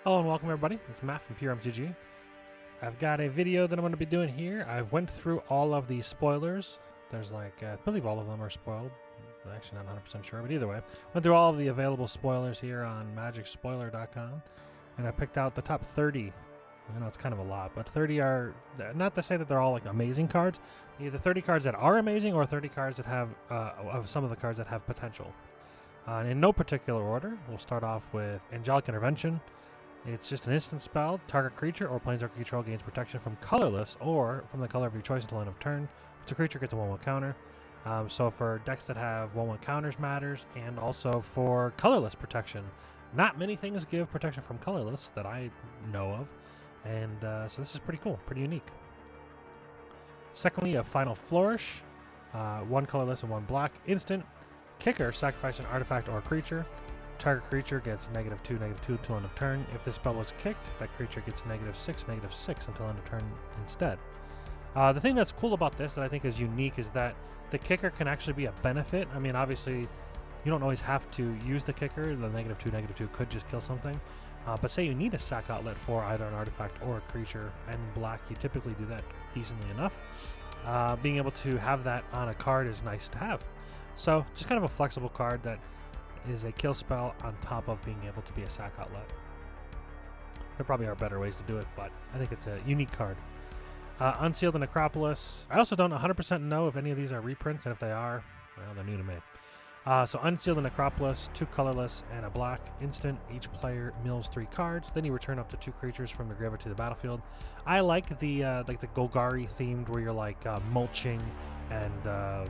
Hello and welcome everybody, it's Matt from Pure MTG. I've got a video that I'm going to be doing here. I've went through all of the spoilers. There's like, I believe all of them are spoiled. I'm actually not 100% sure, but either way. Went through all of the available spoilers here on magicspoiler.com, and I picked out the top 30. I know it's kind of a lot, but 30 are, not to say that they're all like amazing cards, either 30 cards that are amazing or 30 cards that have, some of the cards that have potential. In no particular order, we'll start off with Angelic Intervention. It's just an instant spell. Target creature or planeswalker control gains protection from colorless or from the color of your choice until end of turn. If it's a creature, gets a 1/1 counter. So for decks that have 1/1 counters matters, and also for colorless protection. Not many things give protection from colorless that I know of, and so this is pretty cool, pretty unique. Secondly, a final Flourish. 1 colorless and 1 black. Instant. Kicker, sacrifice an artifact or a creature. Target creature gets -2/-2 until end of turn. If this spell was kicked, that creature gets -6/-6 until end of turn instead. The thing that's cool about this that I think is unique is that the kicker can actually be a benefit. I mean, obviously, you don't always have to use the kicker. The -2/-2 could just kill something. But say you need a sack outlet for either an artifact or a creature, and in black, you typically do that decently enough. Being able to have that on a card is nice to have. So, just kind of a flexible card that is a kill spell on top of being able to be a sack outlet. There probably are better ways to do it, but I think it's a unique card. Unseal the Necropolis. I also don't 100% know if any of these are reprints, and if they are, well, they're new to me. So Unseal the Necropolis, 2 colorless and a black. Instant, each player mills 3 cards. Then you return up to 2 creatures from the graveyard to the battlefield. I like the Golgari themed, where you're like mulching and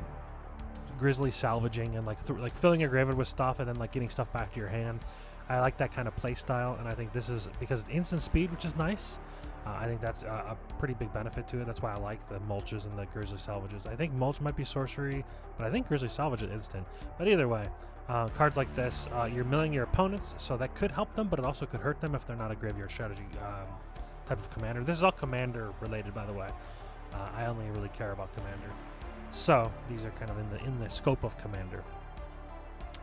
grizzly salvaging and like filling your graveyard with stuff and then like getting stuff back to your hand. I like that kind of play style, and I think this is because it's instant speed, which is nice. I think that's a pretty big benefit to it. That's why I like the mulches and the grizzly salvages. I think mulch might be sorcery, but I think grizzly salvage is instant. But either way, cards like this, you're milling your opponents, so that could help them, but it also could hurt them if they're not a graveyard strategy type of commander. This is all commander related, by the way. I only really care about commander. So these are kind of in the scope of commander.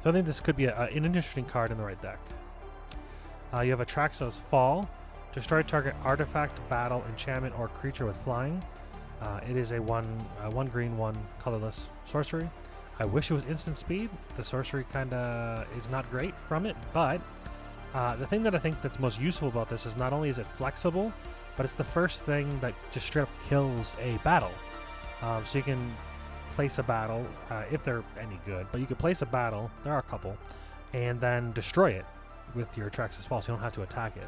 So I think this could be an interesting card in the right deck. You have Atraxa's Fall. Destroy target artifact, battle, enchantment, or creature with flying. It is a 1 green, 1 colorless sorcery. I wish it was instant speed. The sorcery kind of is not great from it, but the thing that I think that's most useful about this is not only is it flexible, but it's the first thing that just straight up kills a battle. So you can place a battle, if they're any good, but you can place a battle, there are a couple, and then destroy it with your Atraxa's Fall, so you don't have to attack it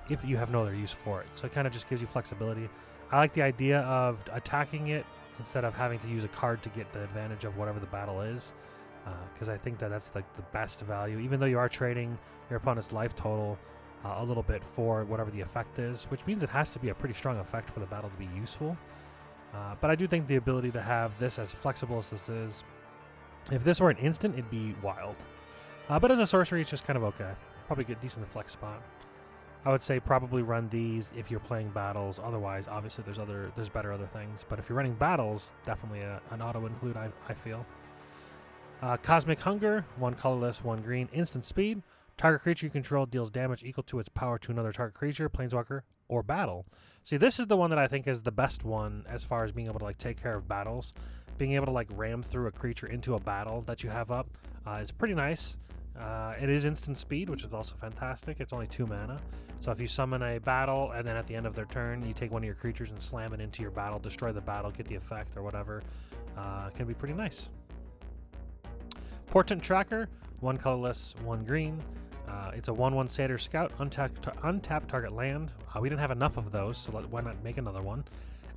if you have no other use for it. So it kind of just gives you flexibility. I like the idea of attacking it instead of having to use a card to get the advantage of whatever the battle is, because I think that's like the best value, even though you are trading your opponent's life total a little bit for whatever the effect is, which means it has to be a pretty strong effect for the battle to be useful. But I do think the ability to have this as flexible as this is, if this were an instant, it'd be wild. But as a sorcery, it's just kind of okay. Probably get decent flex spot. I would say probably run these if you're playing battles. Otherwise, obviously, there's better other things. But if you're running battles, definitely an auto include, I feel. Cosmic Hunger, 1 colorless, 1 green, instant speed. Target creature you control deals damage equal to its power to another target creature, planeswalker, or battle. See, this is the one that I think is the best one as far as being able to like take care of battles. Being able to like ram through a creature into a battle that you have up is pretty nice. It is instant speed, which is also fantastic. It's only 2 mana. So if you summon a battle and then at the end of their turn you take one of your creatures and slam it into your battle, destroy the battle, get the effect or whatever, it can be pretty nice. Portent Tracker, 1 colorless, 1 green. It's a 1/1 Satyr Scout, untap target land. We didn't have enough of those, so why not make another one?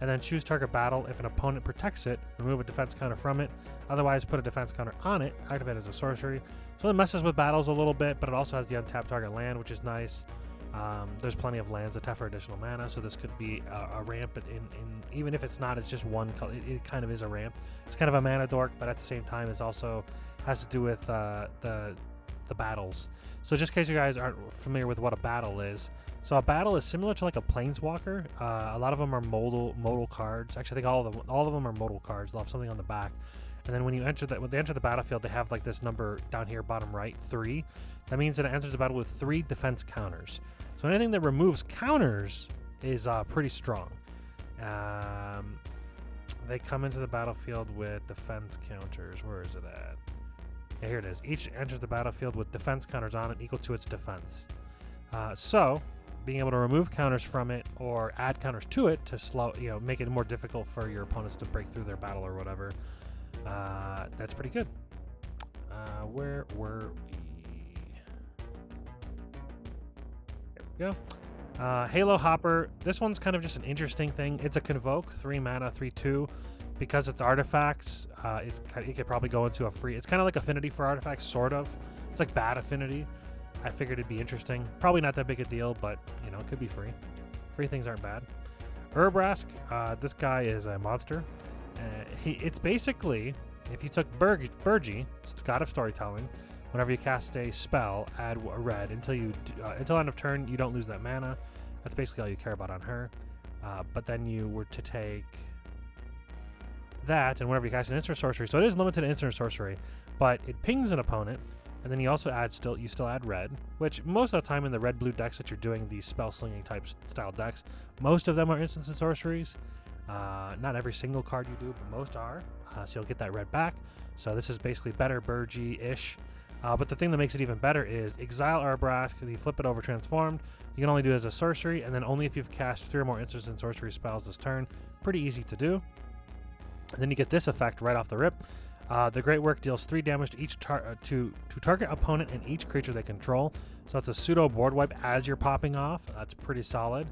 And then choose target battle. If an opponent protects it, remove a defense counter from it. Otherwise, put a defense counter on it. Activate as a sorcery. So it messes with battles a little bit, but it also has the untap target land, which is nice. There's plenty of lands that tap for additional mana, so this could be a ramp. Even if it's not, it's just one color. It kind of is a ramp. It's kind of a mana dork, but at the same time, it also has to do with the battles. So just in case you guys aren't familiar with what a battle is, so a battle is similar to like a planeswalker. A lot of them are modal cards. Actually, I think all of them are modal cards. They'll have something on the back, And then when they enter the battlefield, they have like this number down here, bottom right, 3. That means that it enters the battle with 3 defense counters. So anything that removes counters is pretty strong. They come into the battlefield with defense counters. Where is it at? Yeah, here it is. Each enters the battlefield with defense counters on it equal to its defense. So being able to remove counters from it or add counters to it to make it more difficult for your opponents to break through their battle or whatever. That's pretty good. Where were we? There we go. Halo Hopper. This one's kind of just an interesting thing. It's a Convoke, 3 mana, 3/2. Because it's artifacts, it could probably go into a free... It's kind of like Affinity for artifacts, sort of. It's like bad Affinity. I figured it'd be interesting. Probably not that big a deal, but, it could be free. Free things aren't bad. Urbrask, this guy is a monster. It's basically, if you took Burgi, God of Storytelling, whenever you cast a spell, add a red. Until end of turn, you don't lose that mana. That's basically all you care about on her. But then you were to take that, and whenever you cast an instant sorcery, so it is limited to instant sorcery, but it pings an opponent, and then you also still add red, which most of the time in the red-blue decks that you're doing these spell slinging type style decks, most of them are instants and sorceries. Not every single card you do, but most are. So you'll get that red back. So this is basically better Burgi-ish. But the thing that makes it even better is Exile Urbrask, you flip it over transformed. You can only do it as a sorcery, and then only if you've cast 3 or more instants and sorcery spells this turn. Pretty easy to do. And then you get this effect right off the rip. The Great Work deals 3 damage to each to target opponent and each creature they control. So it's a pseudo board wipe as you're popping off. That's pretty solid.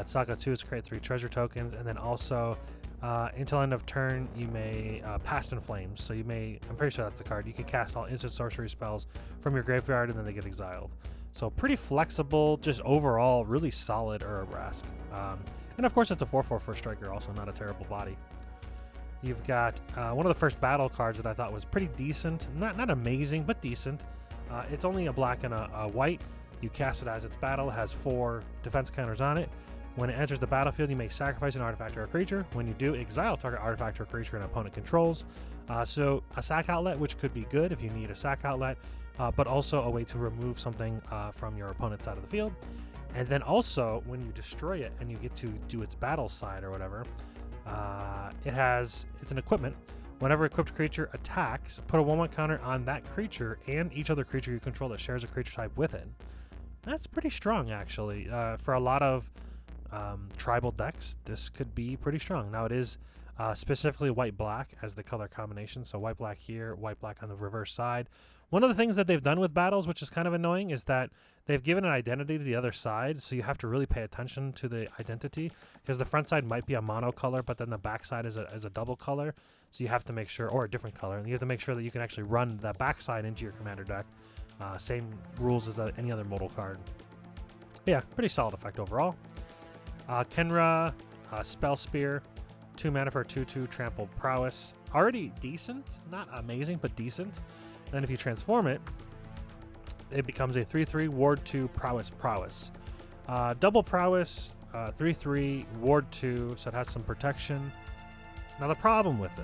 Saga 2 is create 3 treasure tokens, and then also until end of turn you may Past in Flames. So you may, I'm pretty sure that's the card. You can cast all instant sorcery spells from your graveyard, and then they get exiled. So pretty flexible, just overall really solid Urbrask. And of course it's a 4/4 for striker, also not a terrible body. You've got one of the first battle cards that I thought was pretty decent. Not amazing, but decent. It's only a black and a white. You cast it as its battle. It has 4 defense counters on it. When it enters the battlefield, you may sacrifice an artifact or a creature. When you do, exile target artifact or creature an opponent controls. So a sack outlet, which could be good if you need a sack outlet, but also a way to remove something from your opponent's side of the field. And then also, when you destroy it and you get to do its battle side or whatever, it's an equipment. Whenever equipped creature attacks, put a 1/1 counter on that creature and each other creature you control that shares a creature type with it. That's pretty strong, actually. For a lot of tribal decks, this could be pretty strong. Now, it is specifically white-black as the color combination. So white-black here, white-black on the reverse side. One of the things that they've done with battles, which is kind of annoying, is that they've given an identity to the other side, so you have to really pay attention to the identity, because the front side might be a mono color, but then the back side is a double color, so you have to make sure, or a different color, and you have to make sure that you can actually run that back side into your commander deck. Same rules as any other modal card. But yeah, pretty solid effect overall. Kenra, Spell Spear, 2 mana for 2/2 Trample Prowess. Already decent, not amazing, but decent. Then if you transform it, it becomes a 3/3 Ward 2 Prowess. Double Prowess, 3/3 Ward 2, so it has some protection. Now the problem with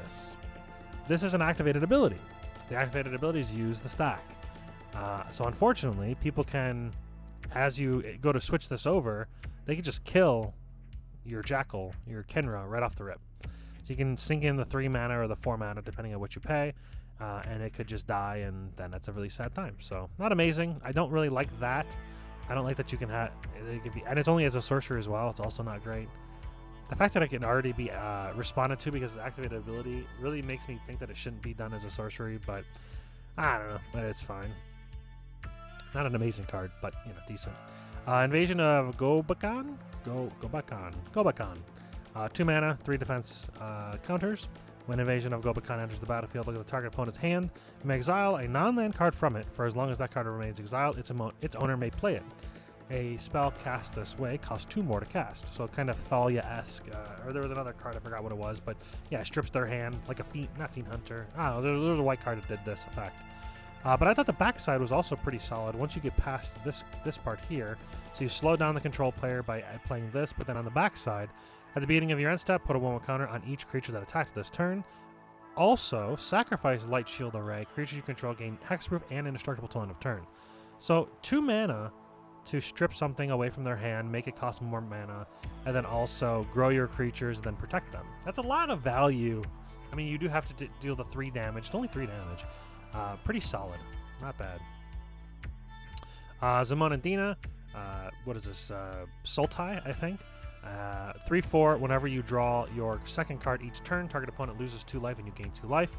this is an activated ability. The activated abilities use the stack. So unfortunately, people can, as you go to switch this over, they can just kill your Jackal, your Kenra, right off the rip. So you can sink in the 3 mana or the 4 mana, depending on what you pay. And it could just die, and then that's a really sad time. So not amazing. I don't really like that. I don't like that you can have it could be, and it's only as a sorcerer as well. It's also not great. The fact that it can already be responded to because of activated ability really makes me think that it shouldn't be done as a sorcery. But I don't know. But it's fine. Not an amazing card, but decent. Invasion of Gobakhan. Gobakhan. 2 mana, 3 defense counters. When Invasion of Gobakhan enters the battlefield, look at the target opponent's hand. You may exile a non-land card from it for as long as that card remains exiled. Its owner may play it. A spell cast this way costs 2 more to cast. So kind of Thalia-esque. Or there was another card, I forgot what it was. But yeah, it strips their hand like a not Fiend Hunter. I don't know, there was a white card that did this effect. But I thought the backside was also pretty solid once you get past this part here. So you slow down the control player by playing this, but then on the backside, at the beginning of your end step, put a 1/1 counter on each creature that attacked this turn. also sacrifice Light Shield Array. Creatures you control gain hexproof and indestructible till end of turn. So 2 mana to strip something away from their hand, make it cost more mana, and then also grow your creatures and then protect them. That's a lot of value. I mean, you do have to deal the 3 damage. It's only 3 damage. Pretty solid. Not bad. Zamonandina. What is this? Sultai, I think. 3/4. Whenever you draw your second card each turn, target opponent loses 2 life and you gain 2 life.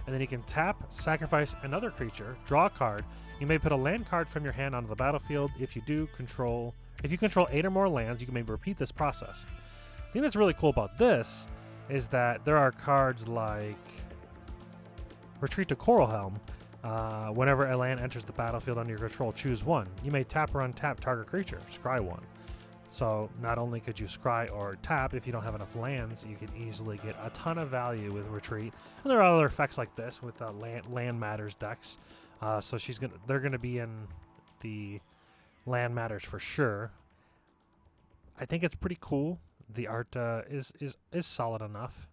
And then you can tap, sacrifice another creature, draw a card. You may put a land card from your hand onto the battlefield. If you control 8 or more lands, you can maybe repeat this process. The thing that's really cool about this is that there are cards like Retreat to Coralhelm. Whenever a land enters the battlefield under your control, choose 1. You may tap or untap target creature, scry 1. So not only could you scry or tap, if you don't have enough lands, you can easily get a ton of value with Retreat. And there are other effects like this with land matters decks. So they're gonna be in the land matters for sure. I think it's pretty cool. The art is solid enough.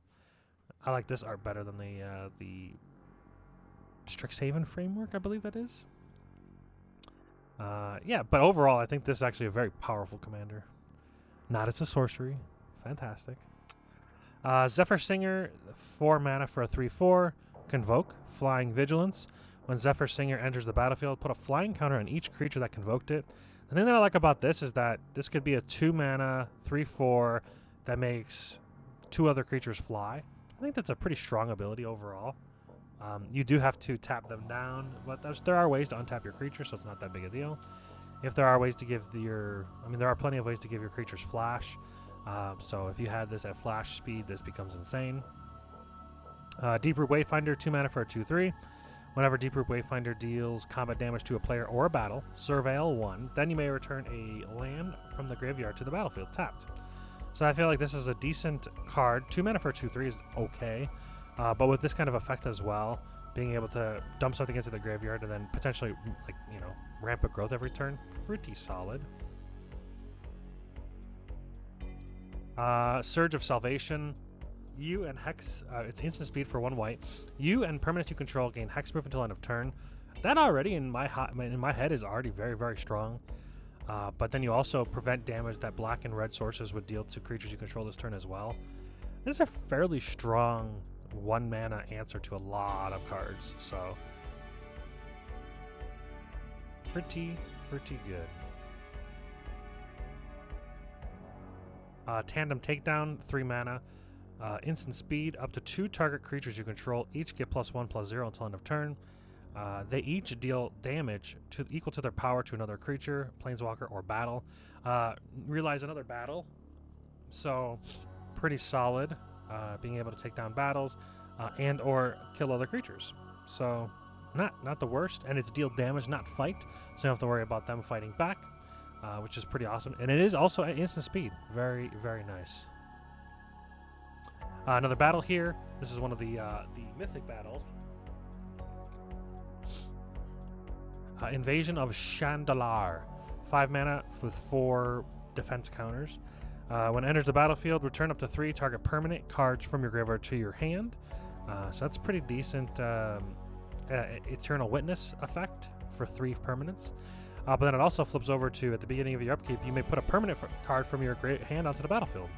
I like this art better than the Strixhaven framework, I believe that is. Yeah, but overall, I think this is actually a very powerful commander. Not as a sorcery. Fantastic. Zephyr Singer, 4 mana for a 3/4. Convoke, Flying Vigilance. When Zephyr Singer enters the battlefield, put a flying counter on each creature that convoked it. The thing that I like about this is that this could be a 2 mana, 3/4 that makes 2 other creatures fly. I think that's a pretty strong ability overall. You do have to tap them down, but there are ways to untap your creature, so it's not that big a deal. If there are ways to give there are plenty of ways to give your creatures flash. So if you had this at flash speed, this becomes insane. Deeproot Wayfinder, 2 mana for a 2/3. Whenever Deeproot Wayfinder deals combat damage to a player or a battle, surveil 1. Then you may return a land from the graveyard to the battlefield, tapped. So I feel like this is a decent card. 2 mana for a 2/3 is okay. But with this kind of effect as well, being able to dump something into the graveyard and then potentially, rampant growth every turn, pretty solid. Surge of Salvation. You and Hex, it's instant speed for 1 white. You and permanents you control gain hexproof until end of turn. That already, in my head, is already very, very strong. But then you also prevent damage that black and red sources would deal to creatures you control this turn as well. This is a fairly strong 1 mana answer to a lot of cards, so pretty good. Tandem Takedown, 3 mana, instant speed, up to 2 target creatures you control each get +1/+0 until end of turn. They each deal damage equal to their power to another creature, planeswalker, or battle. Realize another battle, so pretty solid. Being able to take down battles and or kill other creatures. So not the worst, and it's deal damage, not fight, so you don't have to worry about them fighting back, which is pretty awesome. And it is also at instant speed. Very, very nice. Another battle here. This is one of the mythic battles. Invasion of Shandalar. 5 mana with 4 defense counters. When it enters the battlefield, return up to 3 target permanent cards from your graveyard to your hand. So that's pretty decent Eternal Witness effect for 3 permanents. But then it also flips over to, at the beginning of your upkeep, you may put a permanent card from your hand onto the battlefield.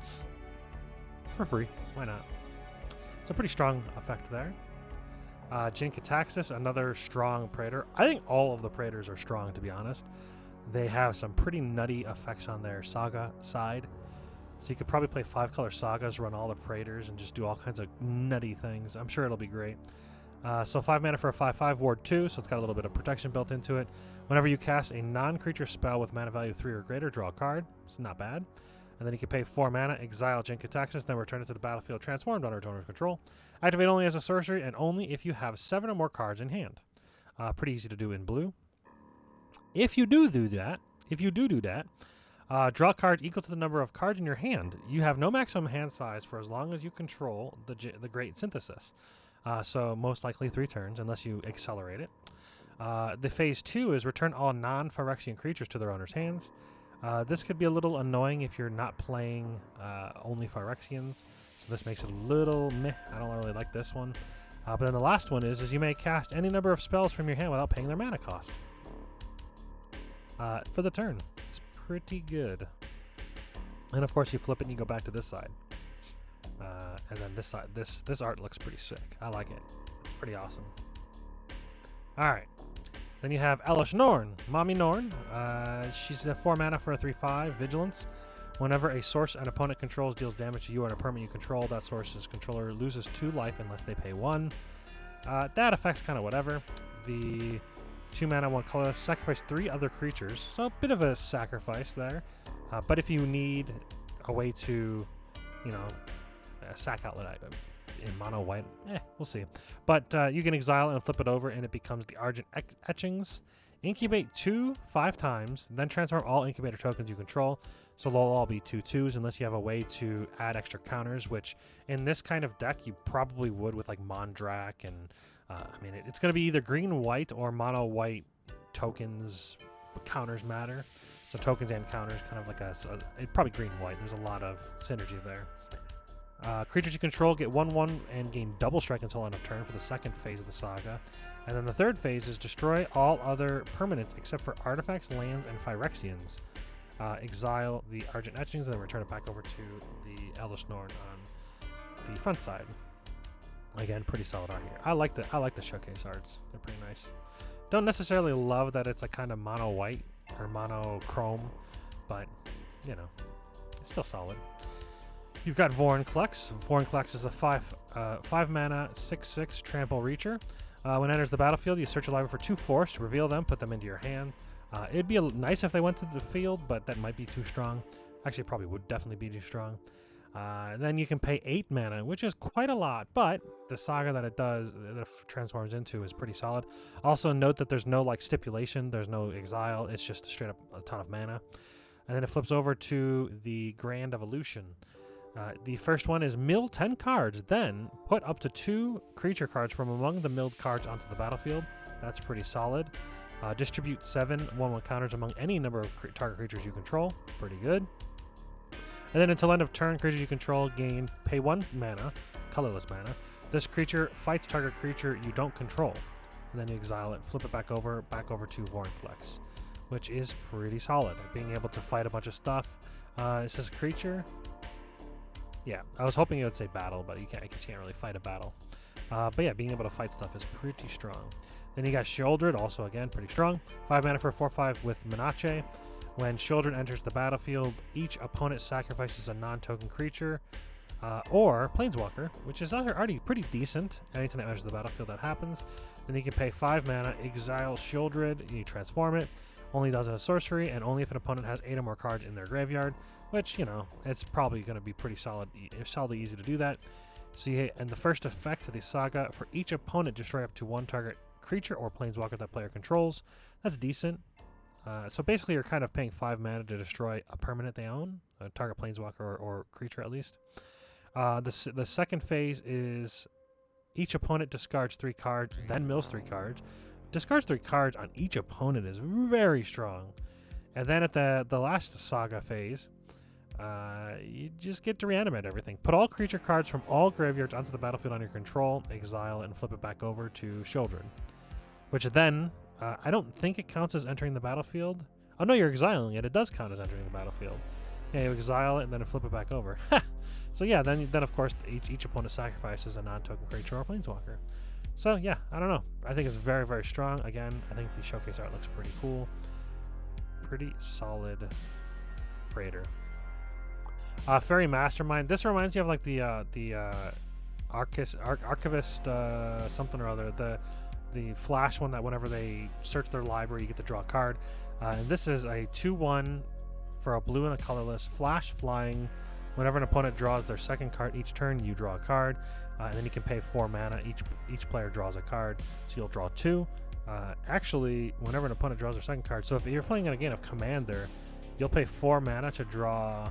For free. Why not? It's a pretty strong effect there. Jin-Gitaxias, another strong Praetor. I think all of the Praetors are strong, to be honest. They have some pretty nutty effects on their Saga side. So you could probably play 5-color Sagas, run all the Praetors, and just do all kinds of nutty things. I'm sure it'll be great. So 5 mana for a 5/5, Ward 2, so it's got a little bit of protection built into it. Whenever you cast a non-creature spell with mana value 3 or greater, draw a card. It's not bad. And then you can pay 4 mana, exile Jin-Gitaxias, then return it to the battlefield transformed under its owner's control. Activate only as a sorcery, and only if you have 7 or more cards in hand. Pretty easy to do in blue. If you do that, draw a card equal to the number of cards in your hand. You have no maximum hand size for as long as you control the Great Synthesis. So most likely 3 turns, unless you accelerate it. The phase 2 is return all non-Phyrexian creatures to their owner's hands. This could be a little annoying if you're not playing only Phyrexians. So this makes it a little meh. I don't really like this one. But then the last one is you may cast any number of spells from your hand without paying their mana cost. For the turn. It's pretty good. And of course you flip it and you go back to this side. And then this side, this art looks pretty sick. I like it. It's pretty awesome. Alright. Then you have Elesh Norn. Mommy Norn. She's a 4 mana for a 3/5. Vigilance. Whenever a source an opponent controls deals damage to you or a permanent you control, that source's controller loses 2 life unless they pay 1. That affect's kind of whatever. The 2 mana, 1 color. Sacrifice 3 other creatures. So a bit of a sacrifice there. But if you need a way to, you know, a sack outlet item in mono white, we'll see. But you can exile it and flip it over, and it becomes the Argent Etchings. Incubate 2 5 times, then transform all incubator tokens you control. So they'll all be 2/2s unless you have a way to add extra counters, which in this kind of deck you probably would with like Mondrak and I mean it's going to be either green-white or mono-white tokens. Counters matter. So tokens and counters, kind of like probably green-white. There's a lot of synergy there. Creatures you control get 1/1 and gain double strike until end of turn for the second phase of the saga. And then the third phase is destroy all other permanents except for artifacts, lands, and Phyrexians. Exile the Argent Etchings and then return it back over to the Elesh Norn on the front side. Again, pretty solid art here. I like the showcase arts. They're pretty nice. Don't necessarily love that it's a kind of mono white or monochrome, but you know, it's still solid. You've got Vorinclex. Vorinclex is a 5 mana 6/6 trample reacher. When it enters the battlefield, you search your library for 2 force, reveal them, put them into your hand. It'd be nice if they went to the field, but that might be too strong. Actually, it probably would definitely be too strong. Then you can pay 8 mana, which is quite a lot, but the saga that it does, that it transforms into, is pretty solid. Also note that there's no like stipulation, there's no exile, it's just straight up a ton of mana. And then it flips over to the Grand Evolution. The first one is mill 10 cards, then put up to 2 creature cards from among the milled cards onto the battlefield. That's pretty solid. Distribute 7 1/1 counters among any number of target creatures you control. Pretty good. And then until end of turn, creatures you control pay 1 mana, colorless mana. This creature fights target creature you don't control. And then you exile it, flip it back over to Vorinclex, which is pretty solid. Being able to fight a bunch of stuff. It says creature. Yeah, I was hoping it would say battle, but I guess you can't really fight a battle. But yeah, being able to fight stuff is pretty strong. Then you got Sheoldred, also again pretty strong. 5 mana for a 4/5 with Menache. When Sheoldred enters the battlefield, each opponent sacrifices a non-token creature or Planeswalker, which is already pretty decent. Anytime it enters the battlefield, that happens. Then you can pay 5 mana, exile Sheoldred, and you transform it. Only does it as sorcery, and only if an opponent has 8 or more cards in their graveyard, which, you know, it's probably going to be pretty solidly easy to do that. So and the first effect of the saga, for each opponent, destroy up to 1 target creature or Planeswalker that player controls. That's decent. So basically you're kind of paying 5 mana to destroy a permanent they own, a target Planeswalker or creature at least. The second phase is each opponent discards 3 cards, then mills 3 cards. Discards 3 cards on each opponent is very strong. And then at the last saga phase, you just get to reanimate everything. Put all creature cards from all graveyards onto the battlefield on your control, exile, and flip it back over to Sheoldred. Which then, I don't think it counts as entering the battlefield. Oh no, you're exiling it. It does count as entering the battlefield. Yeah, you exile it and then flip it back over. So yeah, then of course each opponent sacrifices a non-token creature or Planeswalker. So yeah, I don't know. I think it's very, very strong. Again, I think the showcase art looks pretty cool. Pretty solid Praetor. Faerie Mastermind. This reminds you of like the Archivist something or other. The Flash one that whenever they search their library, you get to draw a card. And this is a 2/1 for a blue and a colorless Flash flying. Whenever an opponent draws their second card each turn, you draw a card. And then you can pay 4 mana. Each player draws a card, so you'll draw 2. Actually, whenever an opponent draws their second card, so if you're playing in a game of Commander, you'll pay 4 mana to draw.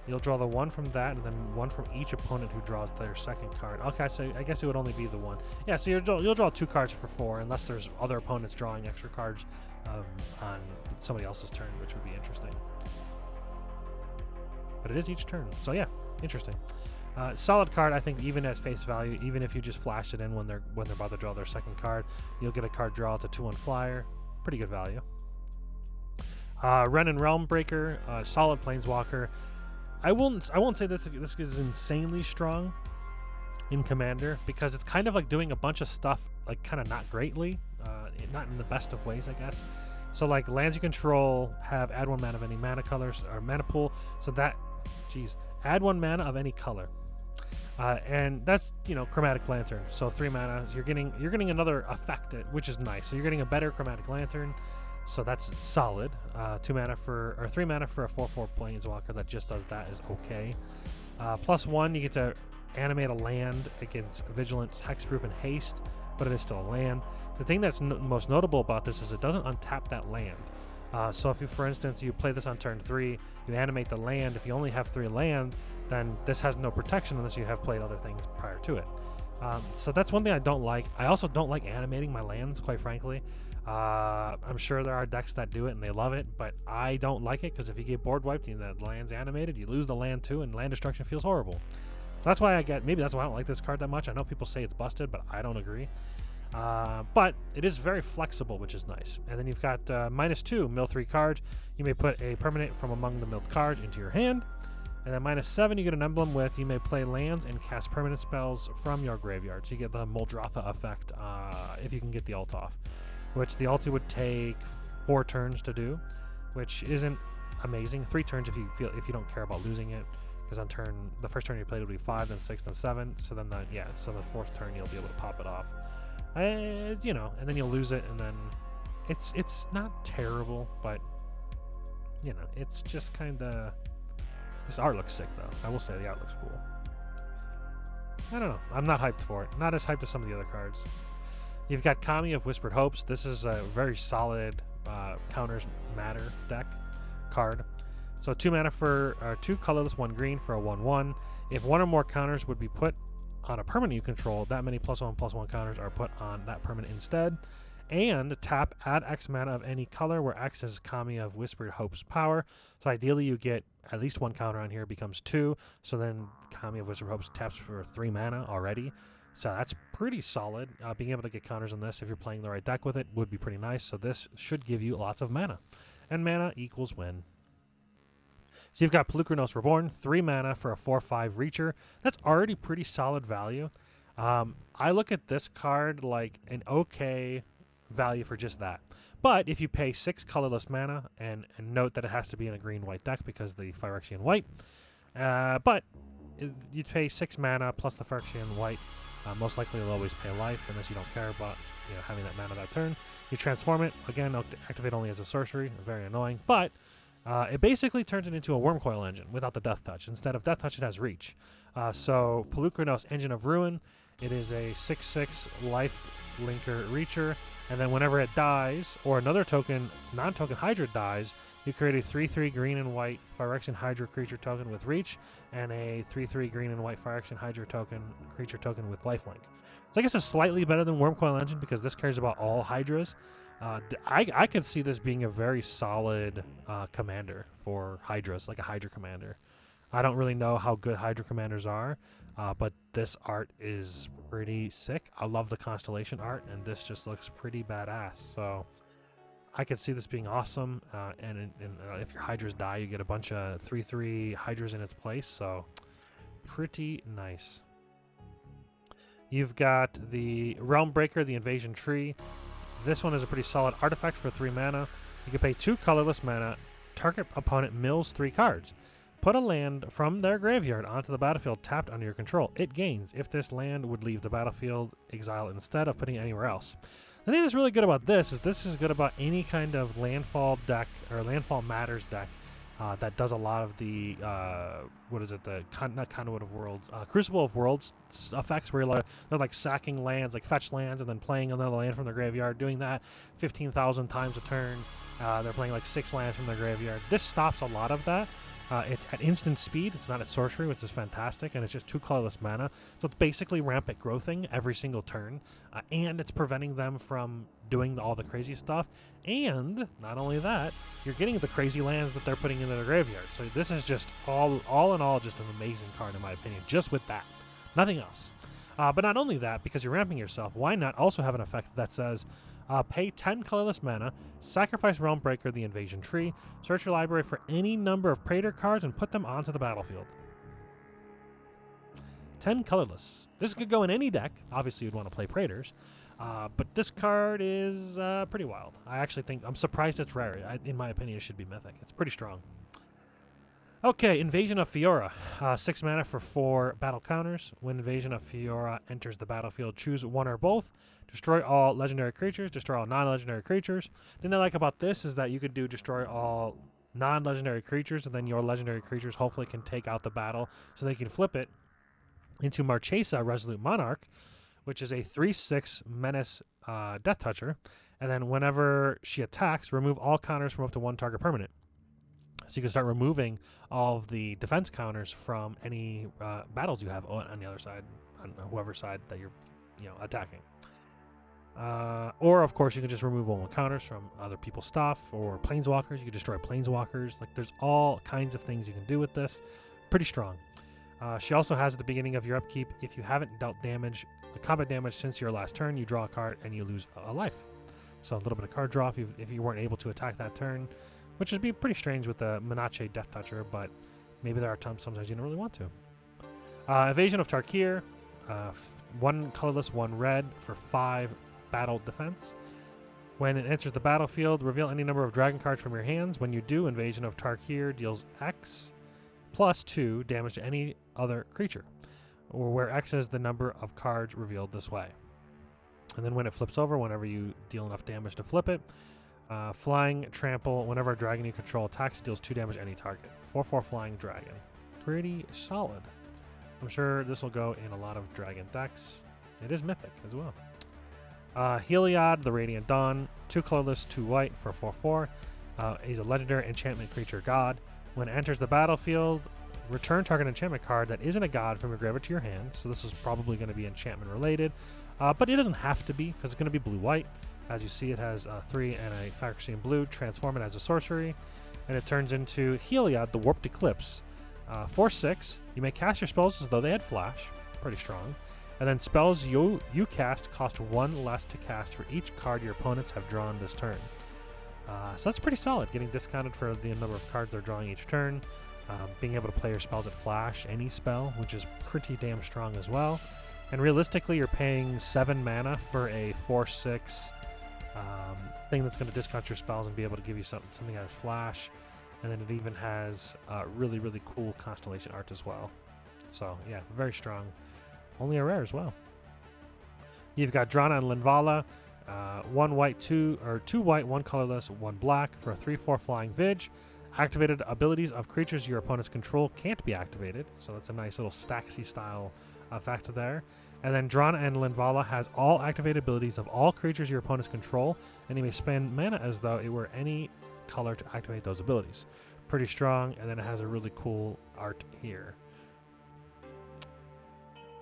You'll draw the 1 from that, and then 1 from each opponent who draws their second card. Okay, so I guess it would only be the 1. Yeah, so you'll draw 2 cards for 4, unless there's other opponents drawing extra cards on somebody else's turn, which would be interesting. But it is each turn, so yeah, interesting. Solid card, I think, even at face value, even if you just flash it in when they're about to draw their second card, you'll get a card draw. It's a 2/1 flyer, pretty good value. Wrenn and Realmbreaker, solid planeswalker. I won't say this is insanely strong in Commander, because it's kind of like doing a bunch of stuff like kind of not greatly, not in the best of ways, I guess. So like lands you control have add 1 mana of any mana colors or mana pool. So that, add 1 mana of any color, and that's Chromatic Lantern. So 3 mana, you're getting another effect, which is nice. So you're getting a better Chromatic Lantern. So that's solid. 3 mana for a 4/4 planeswalker that just does that is okay. +1, you get to animate a land against Vigilance, Hexproof, and Haste, but it is still a land. The thing that's most notable about this is it doesn't untap that land. So if you, for instance, you play this on turn 3, you animate the land. If you only have 3 land, then this has no protection unless you have played other things prior to it. So that's one thing I don't like. I also don't like animating my lands, quite frankly. I'm sure there are decks that do it and they love it, but I don't like it, because if you get board wiped and the land's animated, you lose the land too, and land destruction feels horrible. So that's why maybe that's why I don't like this card that much. I know people say it's busted, but I don't agree. But it is very flexible, which is nice. And then you've got -2, mill 3 cards. You may put a permanent from among the milled cards into your hand. And then -7, you get an emblem with, you may play lands and cast permanent spells from your graveyard. So you get the Muldrotha effect if you can get the ult off, which the ulti would take 4 turns to do, which isn't amazing. 3 turns if you don't care about losing it, because on the first turn you played would be 5, then 6, then 7. So then the 4th turn you'll be able to pop it off. And then you'll lose it, and then it's not terrible, but it's just kind of. This art looks sick, though. I will say the art looks cool. I don't know. I'm not hyped for it. Not as hyped as some of the other cards. You've got Kami of Whispered Hopes. This is a very solid counters matter deck card. So 2 mana for 2 colorless, 1 green for a 1/1. If 1 or more counters would be put on a permanent you control, that many +1/+1 counters are put on that permanent instead. And tap, add X mana of any color, where X is Kami of Whispered Hope's power. So ideally you get at least 1 counter on here, becomes 2. So then Kami of Whispered Hope taps for 3 mana already. So that's pretty solid. Being able to get counters on this if you're playing the right deck with it would be pretty nice. So this should give you lots of mana. And mana equals win. So you've got Polukranos Reborn, 3 mana for a 4/5 Reacher. That's already pretty solid value. I look at this card like an okay value for just that. But if you pay 6 colorless mana, and note that it has to be in a green-white deck because the Phyrexian white, but you pay 6 mana plus the Phyrexian white, most likely you'll always pay life unless you don't care about having that mana that turn. You transform it, again, activate only as a sorcery, very annoying, but it basically turns it into a Wormcoil engine without the Death Touch. Instead of Death Touch, it has Reach. So Polukranos, Engine of Ruin, it is a 6/6 life linker Reacher, and then whenever it dies, or another non-token Hydra dies, you create a 3/3 green and white Phyrexian Hydra creature token with Reach, and a 3/3 green and white Phyrexian Hydra creature token with Lifelink. So I guess it's slightly better than Wormcoil Engine because this cares about all Hydras. I could see this being a very solid commander for Hydras, like a Hydra commander. I don't really know how good Hydra commanders are, but this art is pretty sick. I love the Constellation art, and this just looks pretty badass. So I could see this being awesome. And if your Hydras die, you get a bunch of 3/3 Hydras in its place. So pretty nice. You've got the Realmbreaker, the Invasion Tree. This one is a pretty solid artifact for 3 mana. You can pay 2 colorless mana. Target opponent mills 3 cards. Put a land from their graveyard onto the battlefield tapped under your control. It gains. If this land would leave the battlefield, exile it instead of putting it anywhere else. The thing that's really good about this is good about any kind of landfall deck or landfall matters deck that does a lot of the not Conduit of Worlds, Crucible of Worlds effects, where they're like sacking lands, like fetch lands, and then playing another land from their graveyard, doing that 15,000 times a turn. They're playing like 6 lands from their graveyard. This stops a lot of that. It's at instant speed. It's not at sorcery, which is fantastic, and it's just 2 colorless mana. So it's basically rampant growthing every single turn, and it's preventing them from doing all the crazy stuff. And not only that, you're getting the crazy lands that they're putting into the graveyard. So this is just all in all, just an amazing card in my opinion, just with that. Nothing else. But not only that, because you're ramping yourself, why not also have an effect that says, pay 10 colorless mana, sacrifice Realmbreaker the invasion tree, search your library for any number of Praetor cards, and put them onto the battlefield. 10 colorless. This could go in any deck. Obviously, you'd want to play Praetors. But this card is pretty wild. I actually think, I'm surprised it's rare. In my opinion, it should be mythic. It's pretty strong. Okay, Invasion of Fiora. 6 mana for 4 battle counters. When Invasion of Fiora enters the battlefield, choose one or both. Destroy all legendary creatures. Destroy all non-legendary creatures. The thing I like about this is that you could do destroy all non-legendary creatures, and then your legendary creatures hopefully can take out the battle, so they can flip it into Marchesa, Resolute Monarch, which is a 3/6 menace death toucher. And then whenever she attacks, remove all counters from up to 1 target permanent. So you can start removing all of the defense counters from any battles you have on the other side, on whoever's side that you're attacking. Or of course you can just remove 1/1 counters from other people's stuff, or planeswalkers. You can destroy planeswalkers. Like, there's all kinds of things you can do with this. Pretty strong. She also has at the beginning of your upkeep, if you haven't dealt combat damage since your last turn, you draw a card and you lose a life. So a little bit of card draw if you weren't able to attack that turn, which would be pretty strange with the Menace Death Toucher, but maybe there are times sometimes you don't really want to. Evasion of Tarkir, 1 colorless, 1 red for 5 battle defense. When it enters the battlefield, reveal any number of dragon cards from your hands. When you do, Invasion of Tarkir deals X plus 2 damage to any other creature, or where X is the number of cards revealed this way. And then when it flips over, whenever you deal enough damage to flip it, Flying Trample, whenever a dragon you control attacks, it deals 2 damage to any target. 4/4 Flying Dragon. Pretty solid. I'm sure this will go in a lot of dragon decks. It is mythic as well. Heliod, the Radiant Dawn, 2 colorless, 2 white for 4/4. He's a legendary enchantment creature god. When it enters the battlefield, return target enchantment card that isn't a god from your graveyard to your hand. So this is probably going to be enchantment related. But it doesn't have to be, because it's going to be blue-white. As you see, it has 3 and a Phyrexian blue. Transform it as a sorcery, and it turns into Heliod, the Warped Eclipse. 4/6. You may cast your spells as though they had flash. Pretty strong. And then spells you cast cost 1 less to cast for each card your opponents have drawn this turn. So that's pretty solid, getting discounted for the number of cards they're drawing each turn. Being able to play your spells at flash, any spell, which is pretty damn strong as well. And realistically, you're paying 7 mana for a 4/6 thing that's going to discount your spells and be able to give you something that has flash. And then it even has really, really cool constellation art as well. So yeah, very strong. Only a rare as well. You've got Drana and Linvala, 1 white, 2 white, 1 colorless, 1 black for a 3/4 Flying Vig. Activated abilities of creatures your opponents control can't be activated, so that's a nice little Staxy style effect there. And then Drana and Linvala has all activated abilities of all creatures your opponents control, and you may spend mana as though it were any color to activate those abilities. Pretty strong, and then it has a really cool art here.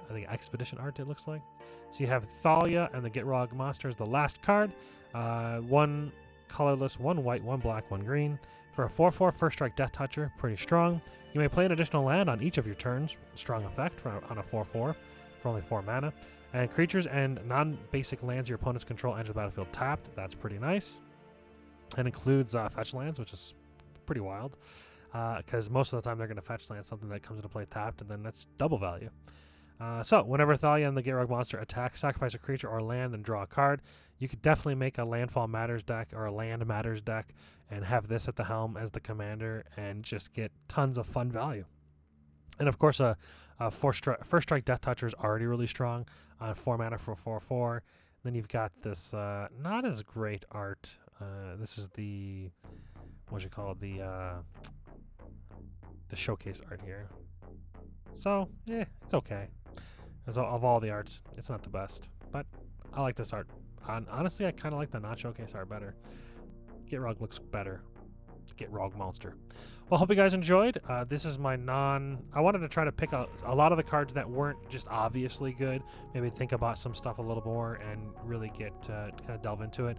I think Expedition art, it looks like. So you have Thalia and the Gitrog monster as the last card. 1 colorless, 1 white, 1 black, 1 green. For a 4/4 First Strike Death Toucher, pretty strong. You may play an additional land on each of your turns. Strong effect on a 4/4 for only 4 mana. And creatures and non-basic lands your opponents control enter the battlefield tapped. That's pretty nice. And includes fetch lands, which is pretty wild. Because most of the time they're going to fetch land something that comes into play tapped, and then that's double value. So whenever Thalia and the Gitrog monster attack, sacrifice a creature or land, and draw a card. You could definitely make a Landfall Matters deck or a Land Matters deck and have this at the helm as the commander and just get tons of fun value. And of course, First Strike Death Toucher is already really strong on 4 mana for 4/4. Then you've got this not as great art. This is the the showcase art here. So yeah, it's okay. As of all the arts, it's not the best, but I like this art. Honestly, I kind of like the not showcase art better. Gitrog looks better. get Rogue Monster. Well, hope you guys enjoyed. This is my I wanted to try to pick a lot of the cards that weren't just obviously good. Maybe think about some stuff a little more and really get kind of delve into it.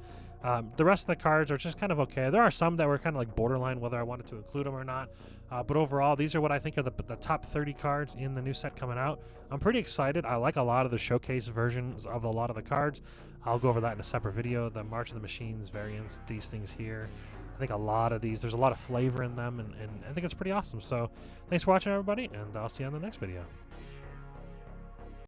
The rest of the cards are just kind of okay. There are some that were kind of like borderline whether I wanted to include them or not. But overall, these are what I think are the top 30 cards in the new set coming out. I'm pretty excited. I like a lot of the showcase versions of a lot of the cards. I'll go over that in a separate video. The March of the Machines variants, these things here. I think a lot of these, there's a lot of flavor in them, and I think it's pretty awesome. So thanks for watching, everybody, and I'll see you on the next video.